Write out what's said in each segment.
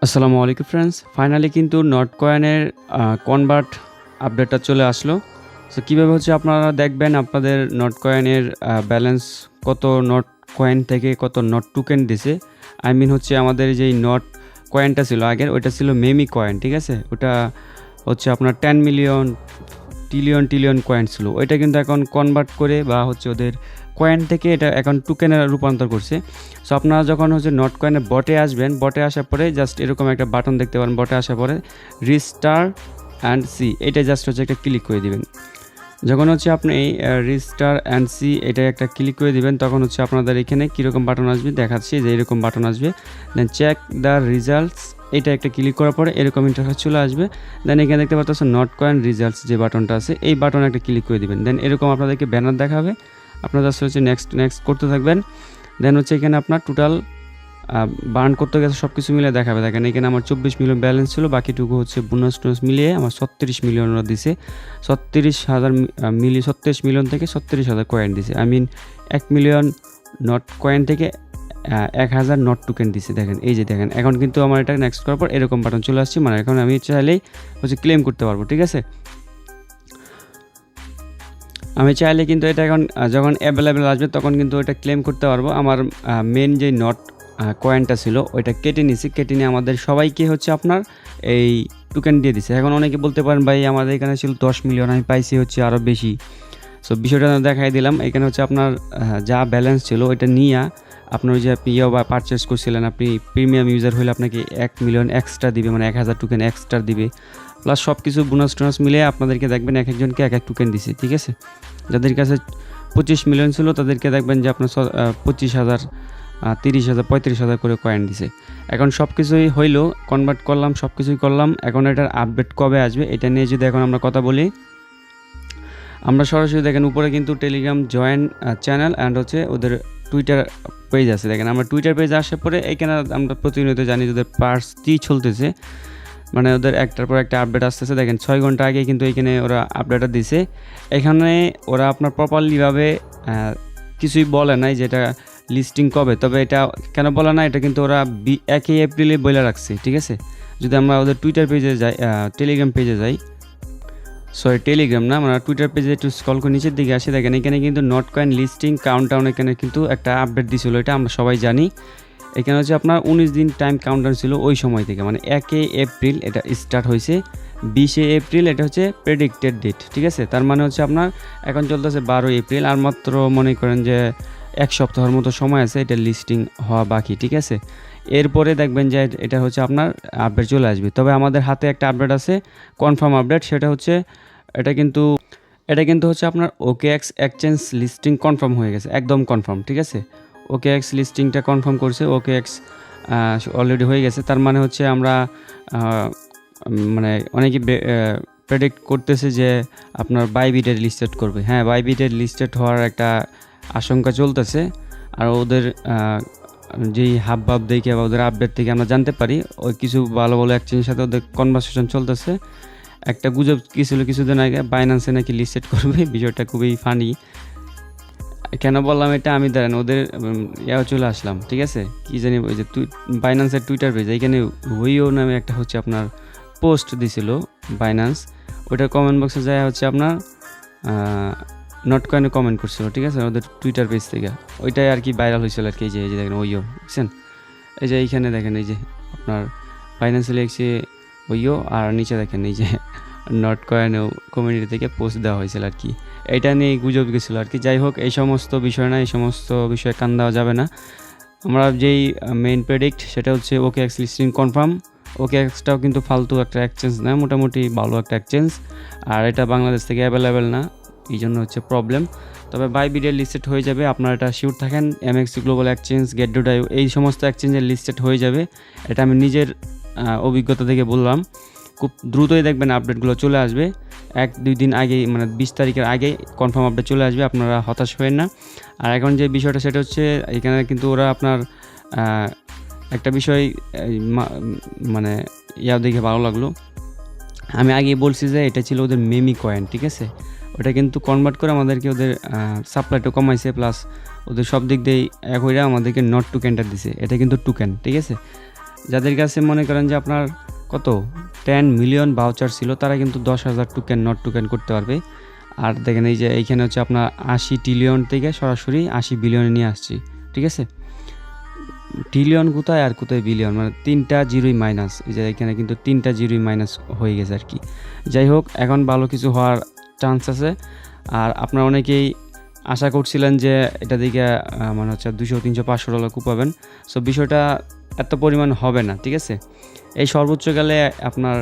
আসসালামু আলাইকুম friends, finally কিন্তু নট কয়েনের কনভার্ট আপডেটটা চলে আসলো। সো কীভাবে হচ্ছে আপনারা দেখবেন আপনাদের নট কয়েনের ব্যালেন্স কত নট কয়েন থেকে কত নট টোকেন দিছে। আই মিন হচ্ছে আমাদের যেই নট কয়েনটা ছিল আগের, ওইটা ছিল মেমি কয়েন, ঠিক আছে। ওটা হচ্ছে আপনার 10 মিলিয়ন ট্রিলিয়ন কয়েন ছিল। ওইটা কিন্তু এখন কনভার্ট করে বা হচ্ছে ওদের কয়েন থেকে এটা এখন টোকেনে রূপান্তর করছে। সো আপনারা যখন হচ্ছে নট কয়েনের বটে আসবেন, বটে আসার পরে জাস্ট এরকম একটা বাটন দেখতে পারেন। বটে আসার পরে রিস্টার অ্যান্ড সি, এটা জাস্ট হচ্ছে একটা ক্লিক করে দিবেন। যখন হচ্ছে আপনি রিস্টার অ্যান্ড সি এটা একটা ক্লিক করে দিবেন, তখন হচ্ছে আপনাদের এখানে কীরকম বাটন আসবে দেখাচ্ছি, যে এরকম বাটন আসবে। দেন চেক দ্য রিজাল্টস, এটা একটা ক্লিক করার পরে এরকম ইন্টারফেস চলে আসবে। দেন এখানে দেখতে পাচ্ছেন নট কয়েন রিজাল্টস যে বাটনটা আছে, এই বাটনে একটা ক্লিক করে দিবেন। দেন এরকম আপনাদেরকে ব্যানার দেখাবে, আপনারা জাস্ট হচ্ছে নেক্সট করতে থাকবেন। দেন হচ্ছে এখানে আপনার টোটাল বার্ন করতে গেছে সব কিছু মিলে দেখাবে। দেখেন এখানে আমার 24 মিলিয়ন ব্যালেন্স ছিল, বাকিটুকু হচ্ছে বোনাস টোনাস মিলিয়ে আমার 36 মিলিয়ন ওরা দিছে। 36 মিলিয়ন থেকে 36,000 কয়েন দিছে। I mean 1 million not coin থেকে 1,000 নট টোকেন দিছে। দেখেন এই যে দেখেন, এখন কিন্তু আমার এটা নেক্সট করার পর এরকম বাটন চলে আসছে, মানে এখন আমি চাইলেই হচ্ছে ক্লেম করতে পারবো, ঠিক আছে। আমি চাইলে কিন্তু এটা এখন যখন অ্যাভেলেবেল আসবে তখন কিন্তু এটা ক্লেম করতে পারবো। আমার মেন যে নট কয়েনটা ছিল ওইটা কেটে নিয়ে আমাদের সবাইকে হচ্ছে আপনার এই টোকেন দিয়ে দিছে। এখন অনেকে বলতে পারেন ভাই আমাদের এখানে ছিল 10 মিলিয়ন, আমি পাইছি হচ্ছে আরও বেশি। সো বিষয়টা দেখাই দিলাম। এখানে হচ্ছে আপনার যা ব্যালেন্স ছিল ওইটা নিয়ে আপনার ওই যে আপনি বা পারচেস করছিলেন, আপনি প্রিমিয়াম ইউজার হলে আপনাকে 1 মিলিয়ন এক্সট্রা দিবে, মানে 1,000 টোকেন এক্সট্রা দিবে। প্লাস সব কিছু বোনাস টোনাস মিলে আপনাদেরকে দেখবেন এক একজনকে এক এক টোকেন দিছে, ঠিক আছে। যাদের কাছে 25 মিলিয়ন ছিল তাদেরকে দেখবেন যে আপনার 25,000, 30,000, 35,000 করে কয়েন দিছে। এখন সব কিছুই হইলো, কনভার্ট করলাম, সব কিছুই করলাম। এখন এটার আপডেট কবে আসবে এটা নিয়ে যদি এখন আমরা কথা বলি, আমরা সরাসরি দেখেন উপরে কিন্তু টেলিগ্রাম জয়েন চ্যানেল অ্যান্ড হচ্ছে ওদের টুইটার পেজ আছে। দেখেন আমরা টুইটার পেজে আসার পরে এখানে আমরা প্রতিনিয়ত জানি ওদের পার্সটি চলতেছে, মানে ওদের একটার পর একটা আপডেট আসতেছে। দেখেন 6 ঘন্টা আগে কিন্তু এইখানে ওরা আপডেটটা দিছে। এখানে ওরা আপনার প্রপারলিভাবে কিছুই বলে নাই যেটা লিস্টিং কবে, তবে এটা কেন বলে না, এটা কিন্তু ওরা 1 এপ্রিলে বলে রাখছে, ঠিক আছে। যদি আমরা ওদের টুইটার পেজে যাই, টেলিগ্রাম পেজে যাই, সরি টেলিগ্রাম না, আমরা টুইটার পেজে একটু স্ক্রল করে নিচের দিকে আসি। দেখেন এখানে কিন্তু নট কয়েন লিস্টিং কাউন্টডাউন এখানে কিন্তু একটা আপডেট দিছিল, এটা আমরা সবাই জানি। এখানে হচ্ছে আপনার 19 দিন টাইম কাউন্টডাউন ছিল ওই সময় থেকে, মানে 1 এপ্রিল এটা স্টার্ট হয়েছে, 20 এপ্রিল এটা হচ্ছে প্রেডিক্টেড ডেট, ঠিক আছে। তার মানে হচ্ছে আপনার এখন চলতেছে 12 এপ্রিল, আর মাত্র মনে করেন যে 1 সপ্তাহের মতো সময় আছে এটা লিস্টিং হওয়া বাকি, ঠিক আছে। এরপরে দেখবেন যে এটা হচ্ছে আপনার আপডেট চলে আসবে। তবে আমাদের হাতে একটা আপডেট আছে, কনফার্ম আপডেট, সেটা হচ্ছে এটা কিন্তু হচ্ছে আপনার OKX এক্সচেঞ্জ লিস্টিং কনফার্ম হয়ে গেছে, একদম কনফার্ম, ঠিক আছে। OKX লিস্টিংটা কনফার্ম করছে, OKX অলরেডি হয়ে গেছে। তার মানে হচ্ছে আমরা মানে অনেকে প্রেডিক্ট করতেছে যে আপনার বাইবিটের লিস্টেড করবে। হ্যাঁ, বাইবিটের লিস্টেড হওয়ার একটা আশঙ্কা চলতেছে। আর ওদের যেই হাবভাব দেখে বা ওদের আপডেট থেকে আমরা জানতে পারি ওই কিছু ভালো ভালো এক্সচেঞ্জের সাথে ওদের কনভারসেশন চলতেছে। একটা গুজব কী ছিল কিছুদিন আগে, বাইন্যান্সে নাকি লিস্টেড করবে, বিষয়টা খুবই ফানি। কেন বললাম এটা, আমি দাঁড়ান ওদের চলে আসলাম, ঠিক আছে। কী জানি ওই যে বাইন্যান্সের টুইটার পেজ, এইখানে ওইও নামে একটা হচ্ছে আপনার পোস্ট দিছিল বাইন্যান্স, ওইটার কমেন্ট বক্সে যায় হচ্ছে আপনার নট কয়েনে কমেন্ট করছিল, ঠিক আছে, ওদের টুইটার পেজ থেকে। ওইটাই আর কি ভাইরাল হয়েছিল আর কি। এই যে দেখেন ওইও বুঝছেন, এই যে এইখানে দেখেন এই যে আপনার বাইন্যান্সে লিখছে ওইও, আর নিচে দেখেন এই যে নট কয়েনেও কমিউনিটি থেকে পোস্ট দেওয়া হয়েছিল আর কি। এটা নিয়ে গুজব গেছিলো আর কি। যাই হোক, এই সমস্ত বিষয় না, এই সমস্ত বিষয়ে কান দেওয়া যাবে না। আমরা যেই মেইন প্রেডিক্ট সেটা হচ্ছে OKX লিস্টিং কনফার্ম। OKXটাও কিন্তু ফালতু একটা এক্সচেঞ্জ না, মোটামুটি ভালো একটা এক্সচেঞ্জ, আর এটা বাংলাদেশ থেকে অ্যাভেলেবেল না, এই জন্য হচ্ছে প্রবলেম। তবে বাইবিটের লিস্টেড হয়ে যাবে, আপনারা এটা শিওর থাকেন। MX গ্লোবাল এক্সচেঞ্জ, Get.io, এই সমস্ত এক্সচেঞ্জের লিস্টেড হয়ে যাবে, এটা আমি নিজের অভিজ্ঞতা থেকে বললাম। খুব দ্রুতই দেখবেন আপডেটগুলো চলে আসবে, 1-2 দিন আগেই, মানে 20 তারিখের আগে কনফার্ম আপডেট চলে আসবে, আপনারা হতাশ হবেন না। আর এখন যে বিষয়টা সেটা হচ্ছে এখানে কিন্তু ওরা আপনার একটা বিষয় মানে দেখে ভালো লাগলো। আমি আগেই বলছি যে এটা ছিল ওদের মেমি কয়েন, ঠিক আছে। ওটা কিন্তু কনভার্ট করে আমাদেরকে ওদের সাপ্লাইটা কমাইছে, প্লাস ওদের সব দিক দিয়ে এক হয়ে আমাদেরকে নট টোকেনটা দিছে। এটা কিন্তু টোকেন, ঠিক আছে। যাদের কাছে মনে করেন যে আপনার কত 10 মিলিয়ন ভাউচার ছিল, তারা কিন্তু 10,000 টোকেন নট টোকেন করতে পারবে। আর দেখেন এই যে এইখানে হচ্ছে আপনার 80 ট্রিলিয়ন থেকে সরাসরি 80 বিলিয়নে নিয়ে আসছি, ঠিক আছে। ট্রিলিয়ন কোথায় আর কোথায় বিলিয়ন, মানে 3টা জিরোই মাইনাস, এই যে এখানে কিন্তু 3টা জিরোই মাইনাস হয়ে গেছে আর কি। যাই হোক, এখন ভালো কিছু হওয়ার চান্স আছে। আর আপনারা অনেকেই আশা করছিলেন যে এটা দিকে মানে হচ্ছে 200, 300, $500 কুপাবেন। সো বিষয়টা এত পরিমাণ হবে না, ঠিক আছে। এই সর্বোচ্চ গেলে আপনার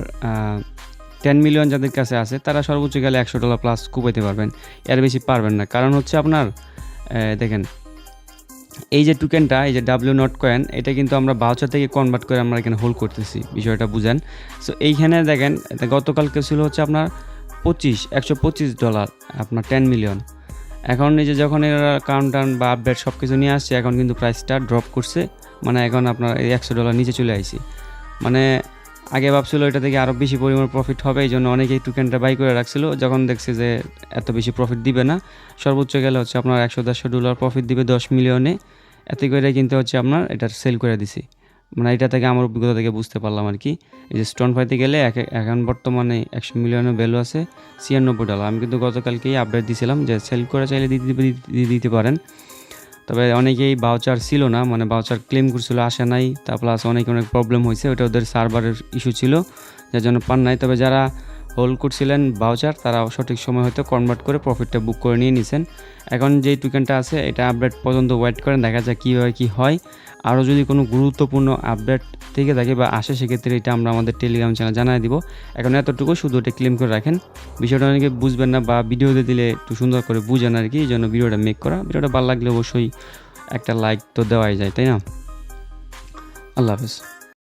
10 মিলিয়ন যাদের কাছে আছে তারা সর্বোচ্চ গেলে $100 প্লাস কুপাইতে পারবেন, এর বেশি পারবেন না। কারণ হচ্ছে আপনার দেখেন এই যে টোকেনটা, এই যে ডাব্লিউ নট কয়েন, এটা কিন্তু আমরা ভাউচার থেকে কনভার্ট করে আমরা এখানে হোল্ড করতেছি, বিষয়টা বুঝেন। সো এইখানে দেখেন গতকালকে ছিল হচ্ছে আপনার $125 আপনার 10 মিলিয়ন। এখন এই যে যখন এরা কাউন্টার বা আপডেট সব কিছু নিয়ে আসছে, এখন কিন্তু প্রাইসটা ড্রপ করছে, মানে এখন আপনার এই $100 নিচে চলে আসছে। মানে আগে ভাবছিল এটা থেকে আরও বেশি পরিমাণ প্রফিট হবে, এই জন্য অনেকেই টোকেনটা বাই করে রাখছিল। যখন দেখছে যে এত বেশি প্রফিট দিবে না, সর্বোচ্চ গেলে হচ্ছে আপনার $100 প্রফিট দিবে 10 মিলিয়নে, এতে করে কিন্তু হচ্ছে আপনার এটা সেল করে দিছি। মানে এটা থেকে আমার অভিজ্ঞতা থেকে বুঝতে পারলাম আর কি। এই যে স্টোন ফাইতে গেলে এখন বর্তমানে 100 মিলিয়নের ভ্যালু আছে $96। আমি কিন্তু গতকালকেই আপডেট দিয়েছিলাম যে সেল করে চাইলে দিতে পারেন। তবে অনেকেই ভাউচার ছিল না, মানে ভাউচার ক্লেম করছিল, আসে নাই। তা প্লাস অনেক প্রবলেম হয়েছে, ওটা ওদের সার্ভারের ইস্যু ছিল, যার জন্য পান নাই। তবে যারা হোল্ড করছিলেন ভাউচার, তারা সঠিক সময় হয়তো কনভার্ট করে প্রফিটটা বুক করে নিয়ে নিছেন। এখন যেই টোকেনটা আছে এটা আপডেট পর্যন্ত ওয়েট করেন, দেখা যায় কীভাবে কী হয়। আরও যদি কোনো গুরুত্বপূর্ণ আপডেট থেকে থাকে বা আসে, সেক্ষেত্রে এটা আমরা আমাদের টেলিগ্রাম চ্যানেল জানাই দিব। এখন এতটুকু শুধু ওটা ক্লেম করে রাখেন। বিষয়টা অনেকে বুঝবেন না বা ভিডিওতে দিলে একটু সুন্দর করে বুঝেন আর কি, এই জন্য ভিডিওটা মেক করা। ভিডিওটা ভালো লাগলে অবশ্যই একটা লাইক তো দেওয়াই যায়, তাই না? আল্লাহ হাফেজ।